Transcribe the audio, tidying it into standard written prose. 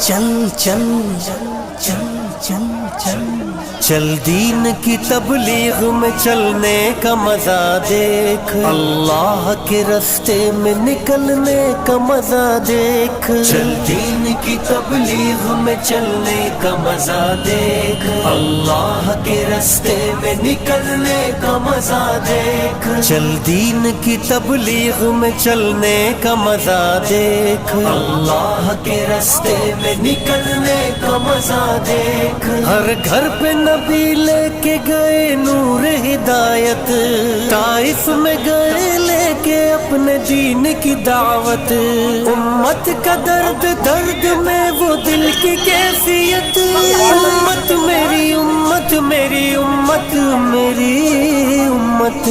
چل چل چل چل چل چل دین کی تبلیغ میں چلنے کا مزہ دیکھ، اللہ کے راستے میں نکلنے کا مزہ دیکھ، چل دین کی تبلیغ میں چلنے کا مزہ دیکھ، اللہ کے راستے میں نکلنے کا مزہ دیکھ، چل دین کی تبلیغ میں چلنے کا مزہ دیکھ، اللہ کے راستے میں نکلنے کا مزہ دیکھ، ہر گھر پہ نبی لے کے گئے نور ہدایت، طائف میں گئے لے کے اپنے دین کی دعوت، امت کا درد درد میں وہ دل کی کیفیت، امت میری امت میری امت میری امت